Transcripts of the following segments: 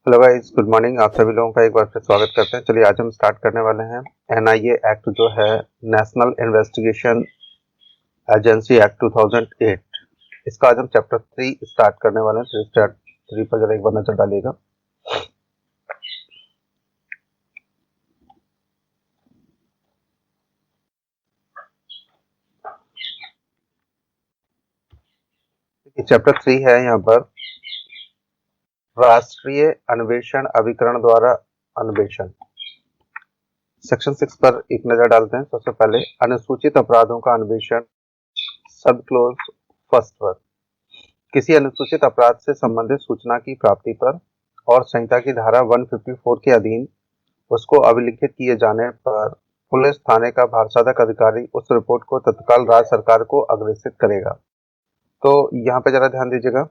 Hello guys, good morning. आप सभी लोगों का एक बार फिर स्वागत करते हैं। चलिए आज हम स्टार्ट करने वाले हैं एनआईए एक्ट जो है नेशनल इन्वेस्टिगेशन एजेंसी एक्ट 2008। इसका आज हम चैप्टर 3 स्टार्ट करने वाले हैं। तो स्टार्ट 3 पर जरा एक बार नजर डालिएगा। चैप्टर 3 है यहाँ पर राष्ट्रीय अन्वेषण अभिकरण द्वारा अन्वेषण। सेक्शन 6 पर एक नजर डालते हैं। सबसे पहले अनुसूचित अपराधों का अन्वेषण, सब क्लोज फर्स्ट पर। किसी अनुसूचित अपराध से संबंधित सूचना की प्राप्ति पर और संहिता की धारा 154 के अधीन उसको अभिलिखित किए जाने पर पुलिस थाने का भारसाधक अधिकारी उस रिपोर्ट को तत्काल राज्य सरकार को अग्रेसित करेगा। तो यहाँ पे जरा ध्यान दीजिएगा।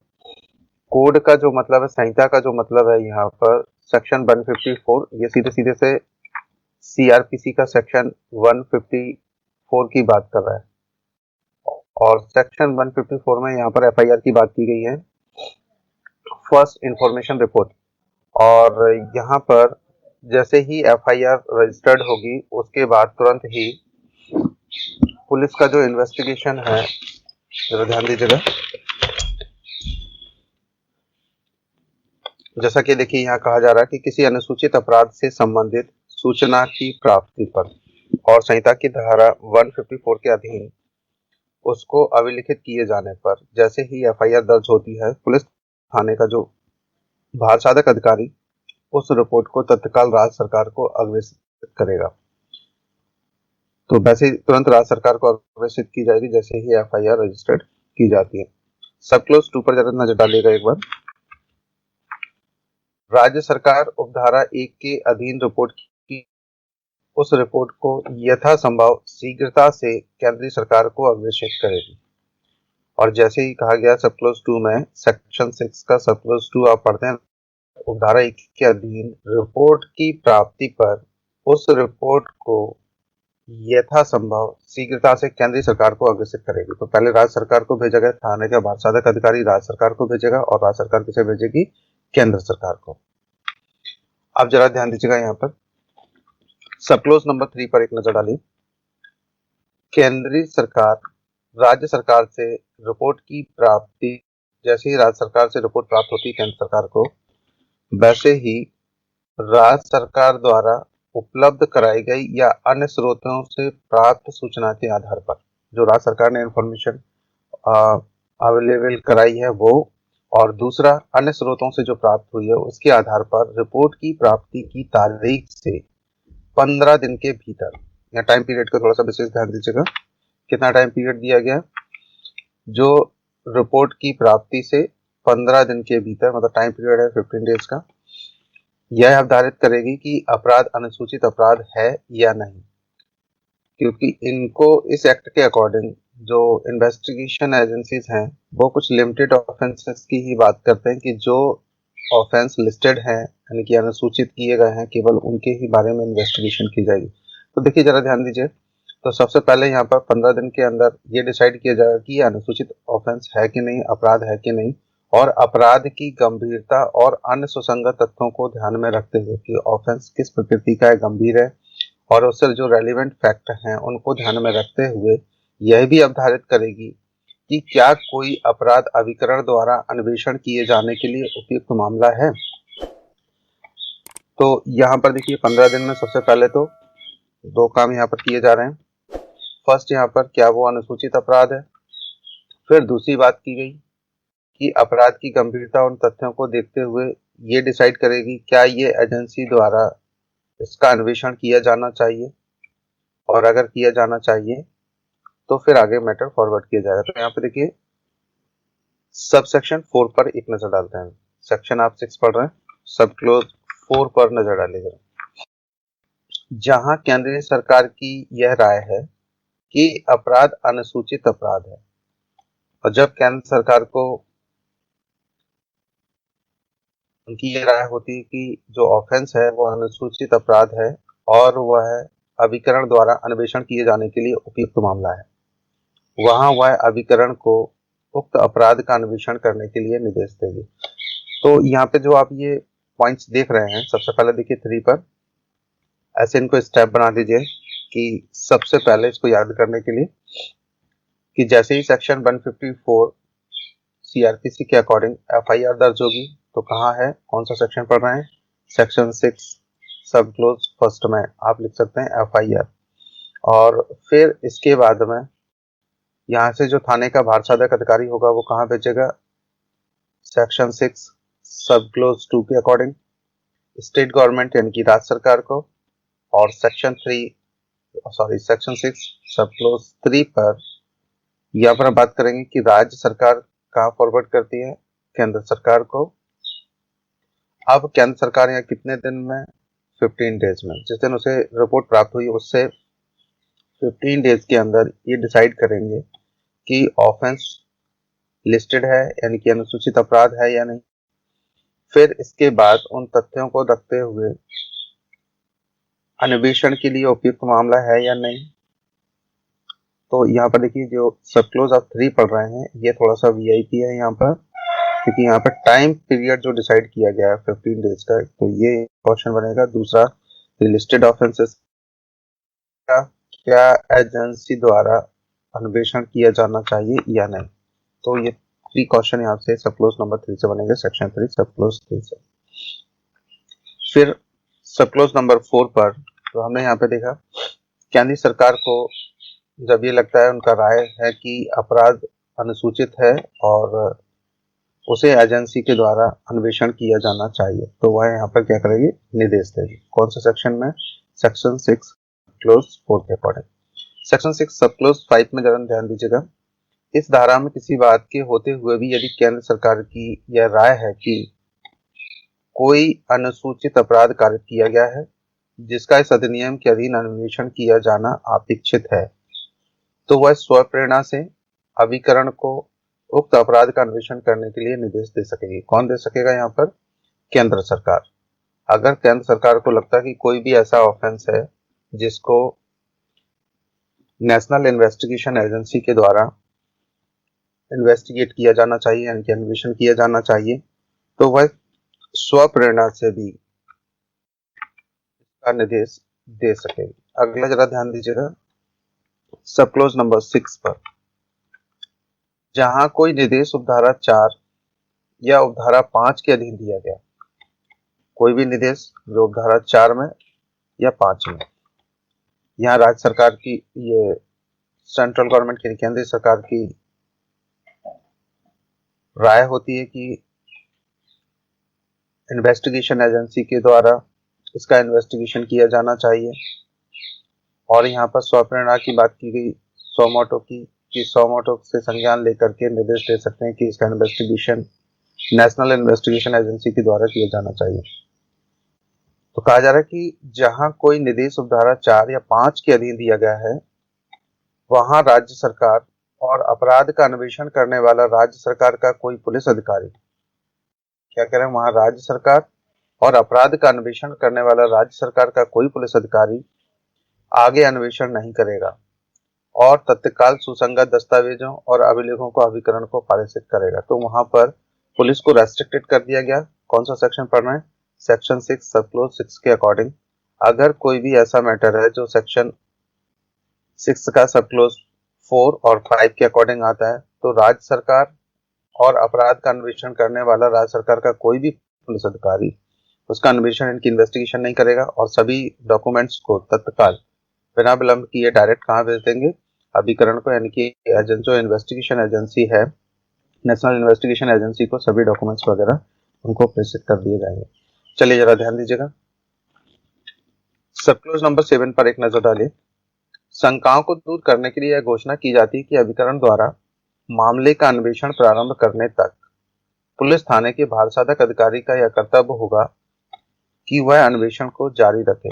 कोड का जो मतलब है, संहिता का जो मतलब है, यहाँ पर सेक्शन 154 ये सीधे सीधे से सीआरपीसी का सेक्शन 154 की बात कर रहा है। और सेक्शन 154 में यहाँ पर एफआईआर की बात की गई है, फर्स्ट इंफॉर्मेशन रिपोर्ट। और यहाँ पर जैसे ही एफआईआर रजिस्टर्ड होगी उसके बाद तुरंत ही पुलिस का जो इन्वेस्टिगेशन है, जरा ध्यान दीजिएगा। जैसा कि देखिए यहाँ कहा जा रहा है कि किसी अनुसूचित अपराध से संबंधित सूचना की प्राप्ति पर और संहिता की धारा 154 के अधीन उसको अभिलिखित किए जाने पर जैसे ही एफआईआर दर्ज होती है, पुलिस थाने का जो भारसाधक अधिकारी उस रिपोर्ट को तत्काल राज्य सरकार को अग्रेसित करेगा। तो वैसे ही तुरंत राज्य सरकार को अग्रेसित की जाएगी जैसे ही एफआईआर रजिस्टर्ड की जाती है। सब क्लोज 2 पर जरा नजर डालिएगा एक बार। राज्य सरकार उपधारा 1 के अधीन रिपोर्ट की उस रिपोर्ट को यथासंभव शीघ्रता से केंद्रीय सरकार को अग्रेसित करेगी। और जैसे ही कहा गया सब क्लोज 2 में, सेक्शन 6 का सब क्लोज 2 आप पढ़ते हैं, उपधारा 1 के अधीन रिपोर्ट की प्राप्ति पर उस रिपोर्ट को यथासंभव शीघ्रता से केंद्रीय सरकार को अग्रेसित करेगी। तो पहले राज्य सरकार को भेजा गया, थाने का भारसाधक अधिकारी राज्य सरकार को भेजेगा और राज्य सरकार किसे भेजेगी? केंद्र सरकार को। अब जरा ध्यान दीजिएगा यहाँ पर सब क्लोज नंबर 3 पर एक नजर डालिए। केंद्रीय सरकार राज्य सरकार से रिपोर्ट की प्राप्ति, जैसे ही राज्य सरकार से रिपोर्ट प्राप्त होती है केंद्र सरकार को, वैसे ही राज्य सरकार द्वारा उपलब्ध कराई गई या अन्य स्रोतों से प्राप्त सूचना के आधार पर, जो राज्य सरकार ने इंफॉर्मेशन अवेलेबल कराई है वो, और दूसरा अन्य स्रोतों से जो प्राप्त हुई है उसके आधार पर रिपोर्ट की प्राप्ति की तारीख से 15 दिन के भीतर, या टाइम पीरियड का थोड़ा सा विशेष ध्यान दीजिएगा, कितना टाइम पीरियड दिया गया, जो रिपोर्ट की प्राप्ति से 15 दिन के भीतर, मतलब टाइम पीरियड है 15 डेज का, यह निर्धारित करेगी कि अपराध अनुसूचित अपराध है या नहीं। क्योंकि इनको इस एक्ट के अकॉर्डिंग जो इन्वेस्टिगेशन एजेंसीज हैं वो कुछ लिमिटेड ऑफेंसेस की ही बात करते हैं कि जो ऑफेंस लिस्टेड है, यानी कि अनुसूचित किए गए हैं, केवल उनके ही बारे में इन्वेस्टिगेशन की जाएगी। तो देखिए जरा ध्यान दीजिए। तो सबसे पहले यहाँ पर 15 दिन के अंदर ये डिसाइड किया जाएगा कि ये अनुसूचित ऑफेंस है कि नहीं, अपराध है कि नहीं, और अपराध की गंभीरता और अन्य सुसंगत तथ्यों को ध्यान में रखते हुए कि ऑफेंस किस प्रकृति का है, गंभीर है, और उससे जो रेलिवेंट फैक्ट हैं उनको ध्यान में रखते हुए यह भी अवधारित करेगी कि क्या कोई अपराध अभिकरण द्वारा अन्वेषण किए जाने के लिए उपयुक्त मामला है। तो यहाँ पर देखिए 15 दिन में सबसे पहले तो दो काम यहाँ पर किए जा रहे हैं। फर्स्ट, यहाँ पर क्या वो अनुसूचित अपराध है। फिर दूसरी बात की गई कि अपराध की गंभीरता उन तथ्यों को देखते हुए ये डिसाइड करेगी क्या ये एजेंसी द्वारा इसका अन्वेषण किया जाना चाहिए, और अगर किया जाना चाहिए तो फिर आगे मैटर फॉरवर्ड किया जाएगा। तो यहाँ पे देखिए सब सेक्शन 4 पर एक नजर डालते हैं। सेक्शन आप 6 पढ़ रहे हैं, सब क्लोज 4 पर नजर डालिएगा। जहां केंद्रीय सरकार की यह राय है कि अपराध अनुसूचित अपराध है, और जब केंद्र सरकार को उनकी यह राय होती है कि जो ऑफेंस है वो अनुसूचित अपराध है और वह अभिकरण द्वारा अन्वेषण किए जाने के लिए उपयुक्त मामला है, वहां वह अभिकरण को उक्त अपराध का अन्वेषण करने के लिए निर्देश देगी। तो यहाँ पे जो आप ये पॉइंट्स देख रहे हैं, सबसे पहले देखिए 3 पर, ऐसे इनको स्टेप बना दीजिए कि सबसे पहले इसको याद करने के लिए कि जैसे ही सेक्शन 154 सीआरपीसी के अकॉर्डिंग एफआईआर दर्ज होगी तो कहाँ है, कौन सा सेक्शन पढ़ रहे हैं, सेक्शन 6 सब क्लोज फर्स्ट में आप लिख सकते हैं एफआईआर। और फिर इसके बाद में यहाँ से जो थाने का भार साधक अधिकारी होगा वो कहाँ भेजेगा, सेक्शन 6 सब क्लोज 2 के अकॉर्डिंग स्टेट गवर्नमेंट यानी कि राज्य सरकार को, और सेक्शन 6 सब क्लोज 3 पर यहाँ पर हम बात करेंगे कि राज्य सरकार कहाँ फॉरवर्ड करती है, केंद्र सरकार को। अब केंद्र सरकार यहाँ कितने दिन में, 15 डेज में, जिस दिन उसे रिपोर्ट प्राप्त हुई उससे 15 डेज के अंदर ये डिसाइड करेंगे कि ऑफेंस लिस्टेड है यानी कि अनुसूचित अपराध है या नहीं। फिर इसके बाद उन तथ्यों को रखते हुए अन्वेषण के लिए उपयुक्त मामला है या नहीं। तो यहाँ पर देखिए जो सब क्लोज आप 3 पढ़ रहे हैं ये थोड़ा सा वीआईपी है यहाँ पर, क्योंकि यहाँ पर टाइम पीरियड जो डिसाइड किया गया है 15 डेज का, तो ये क्वेश्चन बनेगा। दूसरा, लिस्टेड ऑफेंसेस का क्या एजेंसी द्वारा अन्वेषण किया जाना चाहिए या नहीं। तो ये 3 क्वेश्चन यहाँ से सब क्लोज नंबर 3 से बनेंगे, सेक्शन 3 सब क्लोज 3 से। फिर सब क्लोज नंबर 4 पर तो हमने यहाँ पे देखा केंद्र सरकार को जब ये लगता है, उनका राय है कि अपराध अनुसूचित है और उसे एजेंसी के द्वारा अन्वेषण किया जाना चाहिए, तो वह यहाँ पर क्या करेगी, निर्देश देगी। कौन से सेक्शन में, सेक्शन 6 क्लोज 4 के अकॉर्डिंग। सेक्शन 6 सब क्लोज 5 में जरा ध्यान दीजिएगा, इस धारा में किसी बात के होते हुए भी यदि केंद्र सरकार की यह राय है कि कोई अनुसूचित अपराध कारित किया गया है जिसका इस अधिनियम के अधीन अन्वेषण किया जाना अपेक्षित है, तो वह स्वप्रेरणा से अभिकरण को उक्त अपराध का अन्वेषण करने के लिए निर्देश दे सकेगी। कौन दे सकेगा यहाँ पर, केंद्र सरकार। अगर केंद्र सरकार को लगता है कि कोई भी ऐसा ऑफेंस है जिसको नेशनल इन्वेस्टिगेशन एजेंसी के द्वारा इन्वेस्टिगेट किया जाना चाहिए यानी कि अन्वेषण किया जाना चाहिए, तो वह स्वप्रेरणा से भी इसका निर्देश दे सकेगी। अगला जरा ध्यान दीजिएगा, सब क्लोज नंबर 6 पर, जहां कोई निर्देश उपधारा 4 या उपधारा 5 के अधीन दिया गया, कोई भी निर्देश जो उपधारा 4 में या 5 में, यहाँ राज्य सरकार की, ये सेंट्रल गवर्नमेंट की, केंद्रीय सरकार की राय होती है कि इन्वेस्टिगेशन एजेंसी के द्वारा इसका इन्वेस्टिगेशन किया जाना चाहिए, और यहाँ पर स्वप्रेरणा की बात की गई सोमोटो की, कि सोमोटो से संज्ञान लेकर के निर्देश दे सकते हैं कि इसका इन्वेस्टिगेशन नेशनल इन्वेस्टिगेशन एजेंसी के द्वारा किया जाना चाहिए। तो कहा जा रहा है कि जहां कोई निर्देश उपधारा 4 या 5 के अधीन दिया गया है वहां राज्य सरकार और अपराध का अन्वेषण करने वाला राज्य सरकार का कोई पुलिस अधिकारी, क्या कह रहे हैं, वहां राज्य सरकार और अपराध का अन्वेषण करने वाला राज्य सरकार का कोई पुलिस अधिकारी आगे अन्वेषण नहीं करेगा और तत्काल सुसंगत दस्तावेजों और अभिलेखों को अभिकरण को पारित करेगा। तो वहां पर पुलिस को रेस्ट्रिक्टेड कर दिया गया। कौन सा सेक्शन पढ़ना है, सेक्शन 6 सब क्लोज 6 के अकॉर्डिंग। अगर कोई भी ऐसा मैटर है जो सेक्शन 6 का सब क्लोज 4 और 5 के अकॉर्डिंग आता है, तो राज्य सरकार और अपराध का अन्वेषण करने वाला राज्य सरकार का कोई भी पुलिस अधिकारी उसका अन्वेषण, इनकी इन्वेस्टिगेशन नहीं करेगा और सभी डॉक्यूमेंट्स को तत्काल बिना विलंब किए डायरेक्ट कहाँ भेज देंगे, अभिकरण को, यानी कि जो इन्वेस्टिगेशन एजेंसी है, नेशनल इन्वेस्टिगेशन एजेंसी को सभी डॉक्यूमेंट्स वगैरह उनको प्रेषित कर दिए जाएंगे। चलिए जरा ध्यान दीजिएगा, सब क्लोज नंबर 7 पर एक नजर डालिए। शंकाओं को दूर करने के लिए यह घोषणा की जाती है कि अभिकरण द्वारा मामले का अन्वेषण प्रारंभ करने तक पुलिस थाने के भार साधक अधिकारी का यह कर्तव्य होगा कि वह अन्वेषण को जारी रखे,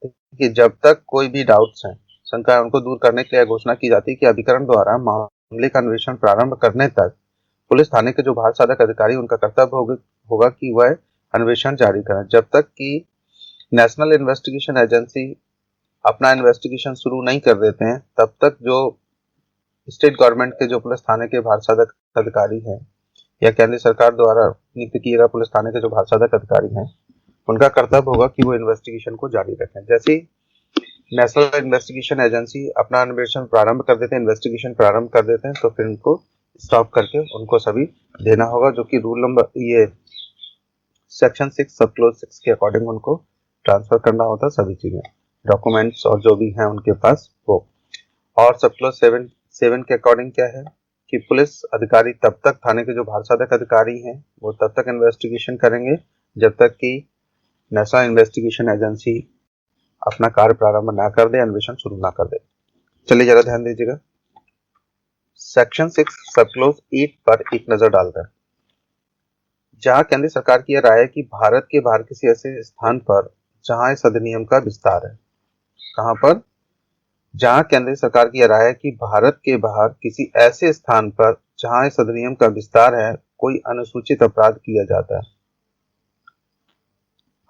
कि जब तक कोई भी डाउट्स हैं, शंका, उनको दूर करने के लिए घोषणा की जाती है कि अभिकरण द्वारा मामले का अन्वेषण प्रारंभ करने तक पुलिस थाने के जो भार साधक अधिकारी, उनका कर्तव्य होगा कि वह अन्वेषण जारी करें। जब तक कि नेशनल इन्वेस्टिगेशन एजेंसी अपना इन्वेस्टिगेशन शुरू नहीं कर देते हैं, तब तक जो स्टेट गवर्नमेंट के जो पुलिस थाने के भार साधक अधिकारी हैं या केंद्र सरकार द्वारा नियुक्त किए गए पुलिस थाने के जो भाषाधक अधिकारी हैं उनका कर्तव्य होगा कि वो इन्वेस्टिगेशन को जारी रखें। जैसे ही नेशनल इन्वेस्टिगेशन एजेंसी अपना अन्वेषण प्रारंभ कर देते हैं, इन्वेस्टिगेशन प्रारंभ कर देते हैं, तो फिर उनको स्टॉप करके उनको सभी देना होगा, जो कि रूल नंबर ये सेक्शन 6 सब क्लोज 6 के अकॉर्डिंग उनको ट्रांसफर करना होता है सभी चीजें, डॉक्यूमेंट्स और जो भी हैं उनके पास वो। और सब क्लोज 7 के अकॉर्डिंग क्या है कि पुलिस अधिकारी तब तक, थाने के जो भाषाधक अधिकारी हैं वो तब तक इन्वेस्टिगेशन करेंगे जब तक कि नेशनल इन्वेस्टिगेशन एजेंसी अपना कार्य प्रारंभ ना कर दे, अन्वेषण शुरू ना कर दे। चलिए जरा ध्यान दीजिएगा, सेक्शन 6 सब क्लोज 8 पर एक नजर डालते हैं। जहां केंद्र सरकार की यह राय है कि भारत के बाहर किसी ऐसे स्थान पर जहां इस अधिनियम का विस्तार है, कहां पर, जहां केंद्र सरकार की यह राय है कि भारत के बाहर किसी ऐसे स्थान पर जहां इस अधिनियम का विस्तार है कोई अनुसूचित अपराध किया जाता है।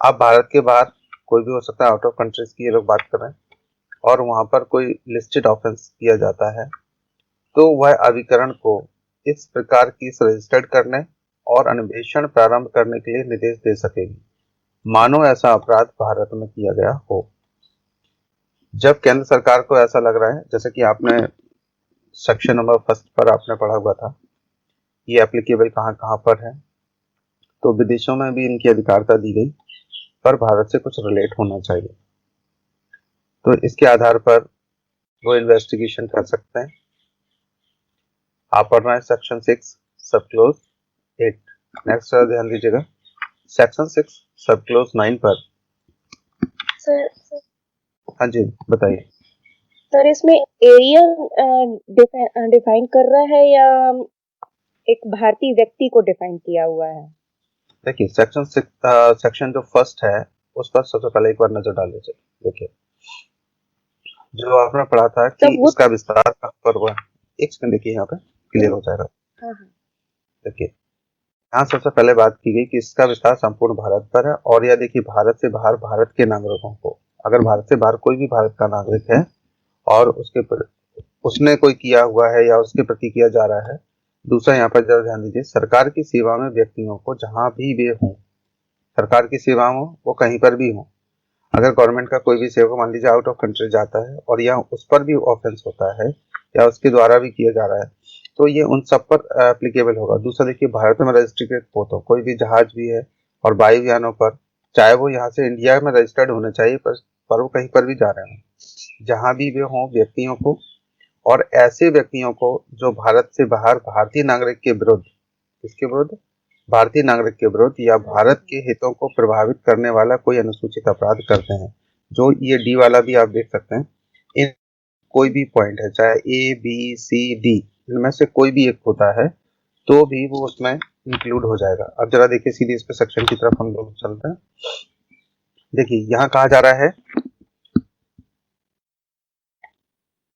आप भारत के बाहर कोई भी हो सकता है, आउट ऑफ कंट्रीज की ये लोग बात कर रहे हैं, और वहां पर कोई लिस्टेड ऑफेंस किया जाता है तो वह अभिकरण को इस प्रकार की रजिस्टर्ड करने और अन्वेषण प्रारंभ करने के लिए निर्देश दे सकेगी, मानो ऐसा अपराध भारत में किया गया हो। जब केंद्र सरकार को ऐसा लग रहा है, जैसे कि आपने सेक्शन नंबर 1 पर आपने पढ़ा हुआ था, ये एप्लीकेबल कहाँ कहाँ पर है, तो विदेशों में भी इनकी अधिकारिता दी गई पर भारत से कुछ रिलेट होना चाहिए, तो इसके आधार पर वो इन्वेस्टिगेशन कर सकते हैं। आप पढ़ रहे हैं सेक्शन 6 सब क्लोज 8। नेक्स्ट ध्यान दीजिएगा, सेक्शन 6 सब क्लोज 9 पर। सर हाँ जी बताइए। सर इसमें एरिया डिफाइन कर रहा है या एक भारतीय व्यक्ति को डिफाइन किया हुआ है? देखिए सेक्शन जो फर्स्ट है उस पर सबसे पहले एक बार नजर डाल लीजिए। देखिए जो आपने पढ़ा था कि इसका विस्तार कहाँ पर हुआ, एक सेकंड देखिए, यहाँ पे क्लियर हो जाएगा। देखिए यहाँ सबसे पहले बात की गई कि इसका विस्तार संपूर्ण भारत पर है, और यह देखिए भारत से बाहर भारत के नागरिकों को, अगर भारत से बाहर कोई भी भारत का नागरिक है और उसने कोई किया हुआ है या उसके प्रति किया जा रहा है। दूसरा यहाँ पर जरा ध्यान दीजिए, सरकार की सेवा में व्यक्तियों को जहां भी वे हों, सरकार की सेवा हो वो कहीं पर भी हो, अगर गवर्नमेंट का कोई भी सेवक मान लीजिए आउट ऑफ कंट्री जाता है और या उस पर भी ऑफेंस होता है या उसके द्वारा भी किया जा रहा है तो ये उन सब पर एप्लीकेबल होगा। दूसरा देखिए भारत में रजिस्ट्रेटेड हो कोई भी जहाज भी है और वायुयानों पर, चाहे वो यहाँ से इंडिया में रजिस्टर्ड होने चाहिए पर वो कहीं पर भी जा रहे हैं, जहां भी वे हों व्यक्तियों को, और ऐसे व्यक्तियों को जो भारत से बाहर भारतीय नागरिक के विरुद्ध, किसके विरुद्ध, भारतीय नागरिक के विरुद्ध या भारत के हितों को प्रभावित करने वाला कोई अनुसूचित अपराध करते हैं। जो ये डी वाला भी आप देख सकते हैं, इन कोई भी पॉइंट है चाहे ए बी सी डी, इनमें से कोई भी एक होता है तो भी वो उसमें इंक्लूड हो जाएगा। अब जरा देखिए सीधे इस पे सेक्शन की तरफ हम लोग चलते हैं। देखिए यहाँ कहा जा रहा है,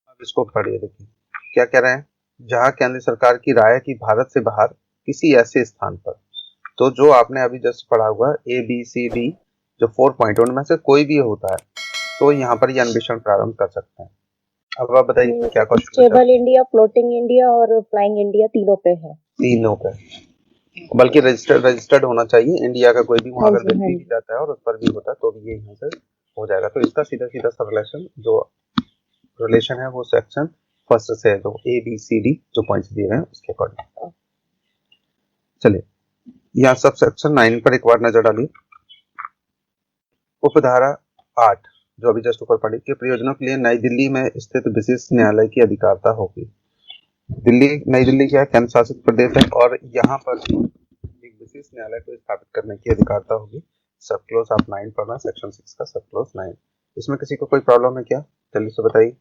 अब इसको पढ़िए, देखिए क्या कह रहे हैं, जहां केंद्र सरकार की राय है कि भारत से बाहर किसी ऐसे स्थान पर, तो जो आपने अभी जस्ट पढ़ा हुआ ए बी सी डी जो 4 पॉइंट उनमें से कोई भी होता है तो यहाँ पर ये अन्वेषण प्रारंभ कर सकते हैं। अब आप बताइए क्या question, stable India, floating India और फ्लाइंग इंडिया तीनों पे है। तीनों पे, बल्कि रजिस्टर्ड होना चाहिए, इंडिया का कोई भी वहां अगर व्यक्ति भी जाता है और उस पर भी होता है तो भी ये यहाँ से हो जाएगा। तो इसका सीधा सीधा सा रिलेशन है वो सेक्शन फर्स्ट से है, जो ए बी सी डी जो पॉइंट्स दिए गए हैं उसके अकॉर्डिंग। चलिए यहाँ सब सेक्शन 9 पर एक बार नजर डालिए। उपधारा 8 जो अभी जस्ट ऊपर पढ़ी के प्रयोजनों के लिए नई दिल्ली में स्थित विशेष न्यायालय की अधिकारिता होगी। नई दिल्ली क्या केंद्र शासित प्रदेश है और यहाँ पर एक विशेष न्यायालय को स्थापित करने की अधिकारिता होगी। सब क्लोज आप 9 पढ़ना, सेक्शन 6 का सब क्लोज 9। इसमें किसी को कोई प्रॉब्लम है क्या, जल्दी से बताइए।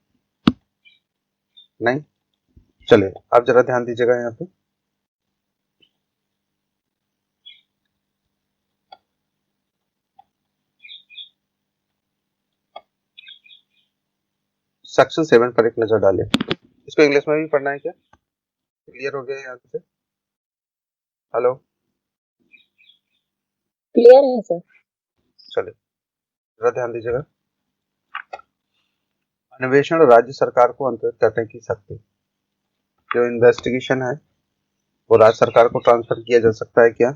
नहीं, चलिए आप जरा ध्यान दीजिएगा यहाँ पे। सेक्शन 7 पर एक नजर डालिए, इसको इंग्लिश में भी पढ़ना है क्या, क्लियर हो गया यहाँ से? हेलो, क्लियर है सर। चलिए जरा ध्यान दीजिएगा, अन्वेषण राज्य सरकार को अंतरित करने की शक्ति, जो इन्वेस्टिगेशन है वो राज्य सरकार को ट्रांसफर किया जा सकता है क्या?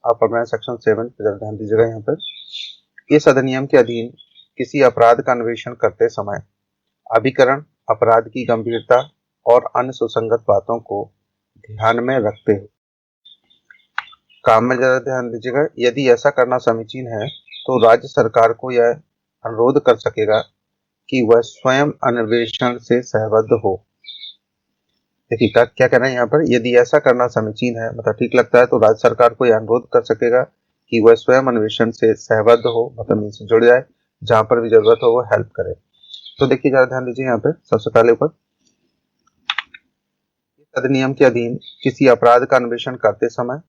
आप पढ़ रहे हैं सेक्शन 7 पे, जरा ध्यान दीजिएगा यहाँ पर। इस अधिनियम के अधीन किसी अपराध का अन्वेषण करते समय अभिकरण, अपराध की गंभीरता और अन्य सुसंगत बातों को ध्यान में रखते हुए, काम में जरा ध्यान दीजिएगा, यदि ऐसा करना समीचीन है तो राज्य सरकार को यह अनुरोध कर सकेगा कि वह स्वयं अन्वेषण से सहबद्ध हो। देखिए क्या कह रहे हैं यहाँ पर, यदि ऐसा करना समीचीन है मतलब ठीक लगता है तो राज्य सरकार को यह अनुरोध कर सकेगा कि वह स्वयं अन्वेषण से सहबद्ध हो, मतलब इनसे जुड़ जाए, जहां पर भी जरूरत हो वो हेल्प करे। तो देखिए जरा ध्यान दीजिए यहाँ पे, सबसे पहले ऊपर अधिनियम के अधीन किसी अपराध का अन्वेषण करते समय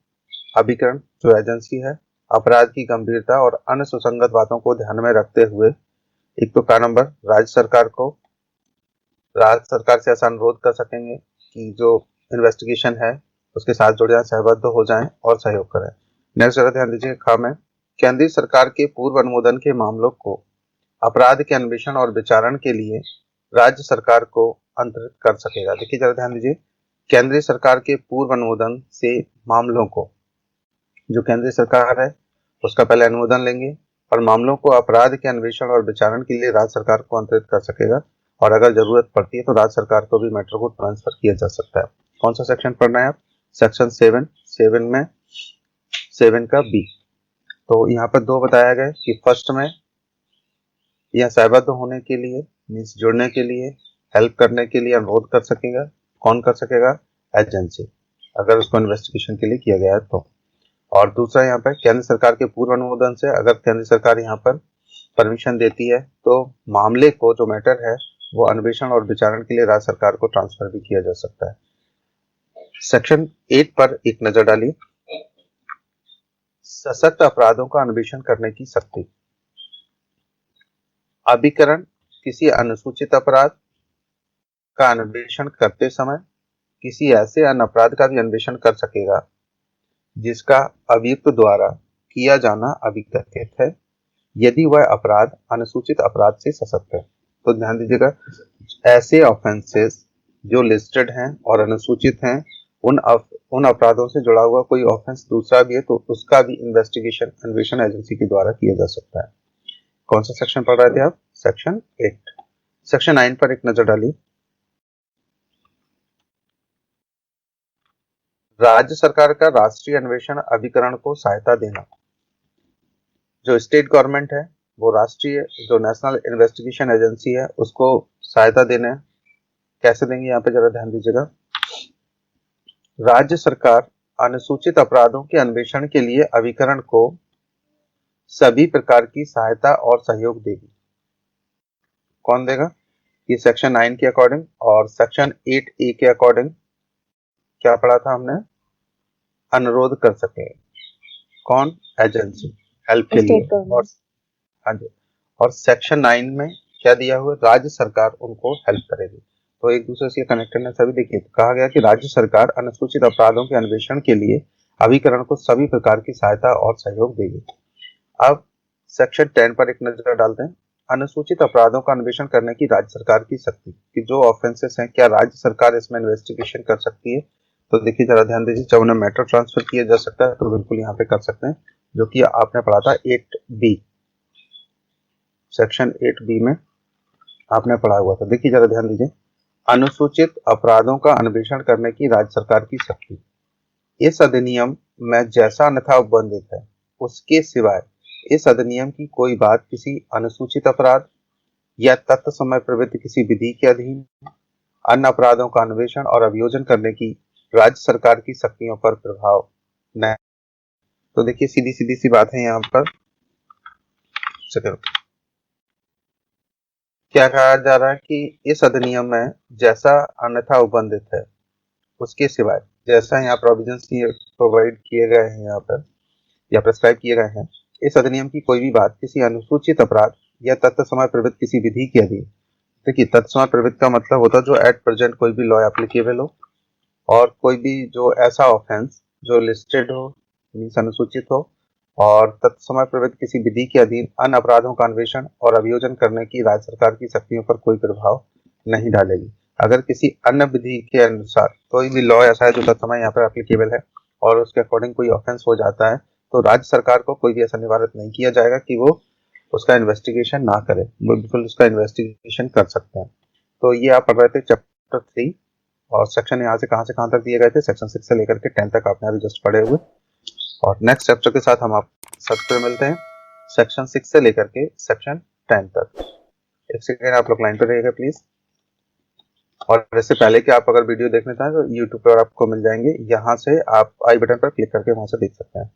अभिकरण जो एजेंसी है, अपराध की गंभीरता और अन्य सुसंगत बातों को ध्यान में रखते हुए, एक तो का नंबर राज्य सरकार से ऐसा अनुरोध कर सकेंगे कि जो इन्वेस्टिगेशन है उसके साथ जुड़ जाए, सहबद्ध हो जाएं और सहयोग करें। नेक्स्ट जरा ध्यान दीजिए, खा में केंद्रीय सरकार के पूर्व अनुमोदन के मामलों को अपराध के अन्वेषण और विचारण के लिए राज्य सरकार को अंतरित कर सकेगा। देखिए जरा ध्यान दीजिए, केंद्रीय सरकार के पूर्व अनुमोदन से मामलों को, जो केंद्रीय सरकार है उसका पहले अनुमोदन लेंगे और मामलों को अपराध के अन्वेषण और विचारण के लिए राज्य सरकार को अंतरित कर सकेगा, और अगर जरूरत पड़ती है तो राज्य सरकार को भी मैटर को ट्रांसफर किया जा सकता है। कौन सा सेक्शन पढ़ना है आप? सेक्शन 7 में 7 का बी। तो यहाँ पर दो बताया गया कि फर्स्ट में यह सहबद्ध होने के लिए मीन्स जुड़ने के लिए, हेल्प करने के लिए अनुरोध कर सकेगा। कौन कर सकेगा? एजेंसी, अगर उसको इन्वेस्टिगेशन के लिए किया गया है तो। और दूसरा यहाँ पर केंद्र सरकार के पूर्व अनुमोदन से, अगर केंद्र सरकार यहाँ पर परमिशन देती है तो मामले को, जो मैटर है वो अन्वेषण और विचारण के लिए राज्य सरकार को ट्रांसफर भी किया जा सकता है। सेक्शन 8 पर एक नजर डालिए, सशक्त अपराधों का अन्वेषण करने की शक्ति। अभिकरण किसी अनुसूचित अपराध का अन्वेषण करते समय किसी ऐसे अन्य अपराध का भी अन्वेषण कर सकेगा जिसका अभियुक्त द्वारा किया जाना अभिकथित है, यदि वह अपराध अनुसूचित अपराध से सशक्त है। तो ध्यान दीजिएगा, ऐसे ऑफेंसेस जो लिस्टेड हैं और अनुसूचित हैं, उन अपराधों से जुड़ा हुआ कोई ऑफेंस दूसरा भी है तो उसका भी इन्वेस्टिगेशन अन्वेषण एजेंसी के द्वारा किया जा सकता है। कौन सा सेक्शन पढ़ रहे थे आप? सेक्शन 8। सेक्शन 9 पर एक नजर डालिए, राज्य सरकार का राष्ट्रीय अन्वेषण अभिकरण को सहायता देना। जो स्टेट गवर्नमेंट है वो राष्ट्रीय जो नेशनल इन्वेस्टिगेशन एजेंसी है उसको सहायता देने कैसे देंगे, यहाँ पे जरा ध्यान दीजिएगा। राज्य सरकार अनुसूचित अपराधों के अन्वेषण के लिए अभिकरण को सभी प्रकार की सहायता और सहयोग देगी। कौन देगा? ये सेक्शन 9 के अकॉर्डिंग और सेक्शन 8A के अकॉर्डिंग क्या पढ़ा था हमने? अनुरोध कर सके। कौन? एजेंसी, हेल्प के लिए। और हाँ जी, और सेक्शन 9 में क्या दिया हुआ? राज्य सरकार उनको हेल्प करेगी। तो एक दूसरे से कनेक्टेड है सभी। देखिए कहा गया कि राज्य सरकार अनुसूचित अपराधों के अन्वेषण के लिए अभिकरण को सभी प्रकार की सहायता और सहयोग देगी। अब सेक्शन 10 पर एक नजर डालते हैं, अनुसूचित अपराधों का अन्वेषण करने की राज्य सरकार की शक्ति, कि जो ऑफेंसेस हैं क्या राज्य सरकार इसमें इन्वेस्टिगेशन कर सकती है। तो देखिए जरा ध्यान दीजिए, जब उन्हें मैटर ट्रांसफर किया जा सकता है तो बिल्कुल यहाँ पे कर सकते हैं, जो कि आपने पढ़ा था 8B, सेक्शन 8B में आपने पढ़ा हुआ था। देखिए जरा ध्यान दीजिए, अनुसूचित अपराधों का अन्वेषण करने की राज्य सरकार की शक्ति इस अधिनियम में जैसा अन्यथा उपबंधित है उसके सिवाय इस अधिनियम की कोई बात किसी अनुसूचित अपराध या तत्व समय प्रवृत्ति किसी विधि के अधीन अन्य अपराधों का अन्वेषण और अभियोजन करने की राज्य सरकार की शक्तियों पर प्रभाव नहीं। तो देखिए सीधी सीधी सी बात है यहाँ पर, क्या कहा जा रहा है कि इस अधिनियम में जैसा अन्यथा उपबंधित है उसके सिवाय, जैसा यहाँ प्रोविजंस प्रोवाइड किए गए हैं यहाँ पर या प्रेस्क्राइब किए गए हैं, इस अधिनियम की कोई भी बात किसी अनुसूचित अपराध या तत्व समय प्रवृत्त किसी विधि के अधीन। देखिए तत्व समय प्रवृत्त का मतलब होता है जो एट प्रेजेंट कोई भी लॉ एप्लीकेबल हो और कोई भी जो ऐसा ऑफेंस जो लिस्टेड हो मीन्स अनुसूचित हो और तत्व समय प्रवृत्त किसी विधि के अधीन अन्य अपराधों का अन्वेषण और अभियोजन करने की राज्य सरकार की शक्तियों पर कोई प्रभाव नहीं डालेगी। अगर किसी अन्य विधि के अनुसार कोई भी लॉ ऐसा है जो तत्समय यहाँ पर एप्लीकेबल है और उसके अकॉर्डिंग कोई ऑफेंस हो जाता है, तो राज्य सरकार को कोई भी ऐसा निवारित नहीं किया जाएगा कि वो उसका इन्वेस्टिगेशन ना करे, वो बिल्कुल उसका इन्वेस्टिगेशन कर सकते हैं। तो ये आप पढ़ रहे थे चैप्टर 3 और सेक्शन यहाँ से कहाँ तक दिए गए थे, सेक्शन 6 से लेकर के 10 तक आपने अभी जस्ट पढ़े हुए। और नेक्स्ट चैप्टर के साथ हम आप सबसे मिलते हैं सेक्शन 6 से लेकर के सेक्शन 10 तक। एक सेकेंड आप लोग लाइन पे रहिएगा प्लीज। और इससे पहले कि आप अगर वीडियो देखना चाहें तो यूट्यूब पर आपको मिल जाएंगे, यहाँ से आप आई बटन पर क्लिक करके वहां से देख सकते हैं।